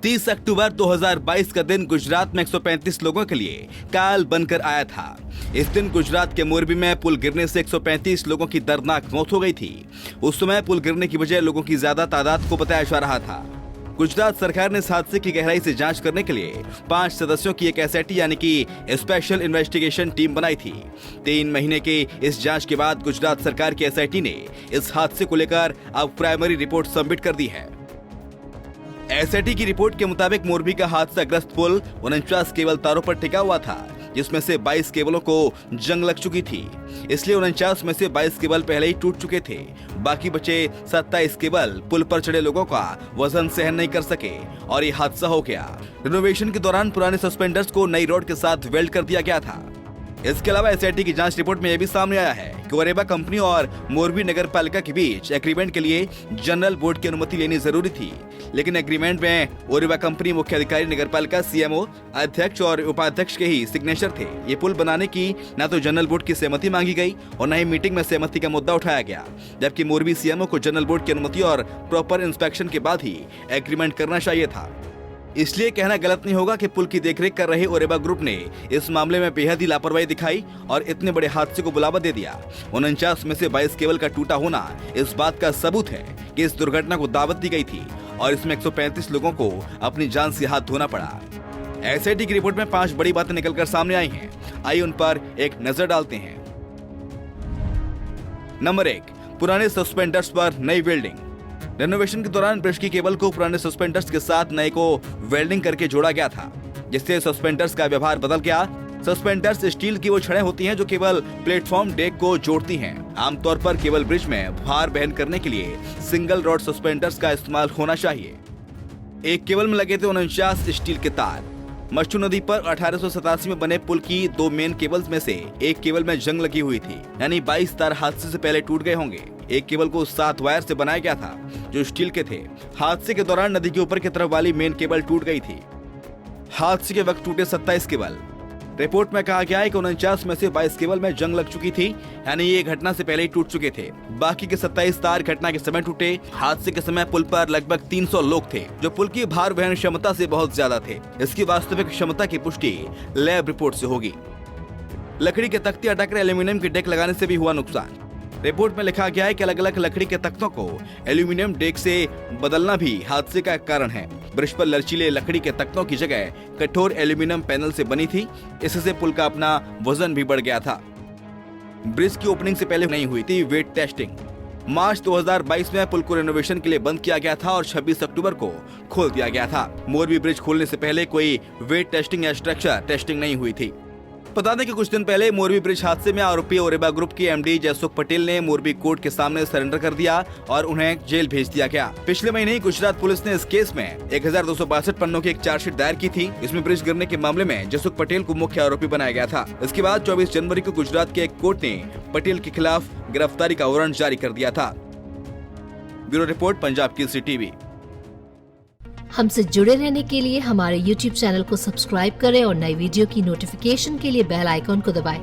30 अक्टूबर 2022 का दिन गुजरात में 135 लोगों के लिए काल बनकर आया था। इस दिन गुजरात के मोरबी में पुल गिरने से 135 लोगों की दर्दनाक मौत हो गई थी। उस समय पुल गिरने की वजह लोगों की ज्यादा तादाद को बताया जा रहा था। गुजरात सरकार ने इस हादसे की गहराई से जांच करने के लिए 5 सदस्यों की एक एसआईटी यानी कि स्पेशल इन्वेस्टिगेशन टीम बनाई थी। 3 महीने के इस जांच के बाद गुजरात सरकार की एसआईटी ने इस हादसे को लेकर अब प्राइमरी रिपोर्ट सबमिट कर दी है। एसआईटी की रिपोर्ट के मुताबिक मोरबी का हादसाग्रस्त पुल 49 केबल तारों पर टिका हुआ था, जिसमें से 22 केबलों को जंग लग चुकी थी। इसलिए 49 में से 22 केबल पहले ही टूट चुके थे। बाकी बचे 27 केबल पुल पर चढ़े लोगों का वजन सहन नहीं कर सके और ये हादसा हो गया। रिनोवेशन के दौरान पुराने सस्पेंडर्स को नई रॉड के साथ वेल्ड कर दिया गया था। इसके अलावा एसआईटी की जांच रिपोर्ट में यह भी सामने आया है कि ओरेबा कंपनी और मोरबी नगर पालिका के बीच एग्रीमेंट के लिए जनरल बोर्ड की अनुमति लेनी जरूरी थी, लेकिन एग्रीमेंट में ओरेबा कंपनी मुख्य अधिकारी, नगर पालिका, सीएमओ, अध्यक्ष और उपाध्यक्ष के ही सिग्नेचर थे। ये पुल बनाने की न तो जनरल बोर्ड की सहमति मांगी गई और न ही मीटिंग में सहमति का मुद्दा उठाया गया, जबकि मोरबी सीएमओ को जनरल बोर्ड की अनुमति और प्रॉपर इंस्पेक्शन के बाद ही एग्रीमेंट करना चाहिए था। इसलिए कहना गलत नहीं होगा कि पुल की देखरेख कर रहे ओरेबा ग्रुप ने इस मामले में बेहद ही लापरवाही दिखाई और इतने बड़े हादसे को बुलावा दे दिया। 49 में से 22 केबल का टूटा होना इस बात का सबूत है कि इस दुर्घटना को दावत दी गई थी और इसमें 135 लोगों को अपनी जान से हाथ धोना पड़ा। एसआईटी की रिपोर्ट में 5 बड़ी बातें निकलकर सामने आई हैं। आइए उन पर एक नजर डालते हैं। नंबर 1, पुराने सस्पेंडर्स पर नई वेल्डिंग। रेनोवेशन के दौरान ब्रिज की केबल को पुराने सस्पेंडर्स के साथ नए को वेल्डिंग करके जोड़ा गया था, जिससे सस्पेंडर्स का व्यवहार बदल गया। सस्पेंडर्स स्टील की वो छड़ें होती हैं जो केबल प्लेटफॉर्म डेक को जोड़ती हैं। आमतौर पर केबल ब्रिज में भार वहन करने के लिए सिंगल रॉड सस्पेंडर्स का इस्तेमाल होना चाहिए। एक केबल में लगे थे 49 स्टील के तार। मच्छू नदी पर 1887 में बने पुल की 2 मेन केबल्स में से एक केबल में जंग लगी हुई थी, यानी 22 तार हादसे से पहले टूट गए होंगे। एक केबल को 7 वायर से बनाया गया था जो स्टील के थे। हादसे के दौरान नदी के ऊपर की तरफ वाली मेन केबल टूट गई थी। हादसे के वक्त टूटे 27 केबल। रिपोर्ट में कहा गया है कि 49 में से 22 केबल में जंग लग चुकी थी, यानी ये घटना से पहले ही टूट चुके थे। बाकी के 27 तार घटना के समय टूटे। हादसे के समय पुल पर लगभग 300 लोग थे, जो पुल की भार वहन क्षमता से बहुत ज्यादा थे। इसकी वास्तविक क्षमता की पुष्टि लैब रिपोर्ट से होगी। लकड़ी के तख्ते अटक कर एल्यूमिनियम के डेक लगाने से भी हुआ नुकसान। रिपोर्ट में लिखा गया है कि अलग अलग लकड़ी के तख्तों को एल्यूमिनियम डेक से बदलना भी हादसे का कारण है। ब्रिज पर लचीले लकड़ी के तख्तों की जगह कठोर एल्यूमिनियम पैनल से बनी थी, इससे पुल का अपना वजन भी बढ़ गया था। ब्रिज की ओपनिंग से पहले नहीं हुई थी वेट टेस्टिंग। मार्च 2022 में पुल को रेनोवेशन के लिए बंद किया गया था और 26 अक्टूबर को खोल दिया गया था। मोरबी ब्रिज खोलने से पहले कोई वेट टेस्टिंग या स्ट्रक्चर टेस्टिंग नहीं हुई थी। बता दें कि कुछ दिन पहले मोरबी ब्रिज हादसे में आरोपी ओरेबा ग्रुप की एमडी जयसुख पटेल ने मोरबी कोर्ट के सामने सरेंडर कर दिया और उन्हें जेल भेज दिया गया। पिछले महीने ही गुजरात पुलिस ने इस केस में 1262 पन्नों की एक चार्जशीट दायर की थी। इसमें ब्रिज गिरने के मामले में जयसुख पटेल को मुख्य आरोपी बनाया गया था। इसके बाद 24 जनवरी को गुजरात के एक कोर्ट ने पटेल के खिलाफ गिरफ्तारी का वारंट जारी कर दिया था। Bureau report, Punjab Kesari TV. हमसे जुड़े रहने के लिए हमारे YouTube चैनल को सब्सक्राइब करें और नई वीडियो की नोटिफिकेशन के लिए बेल आइकॉन को दबाएं।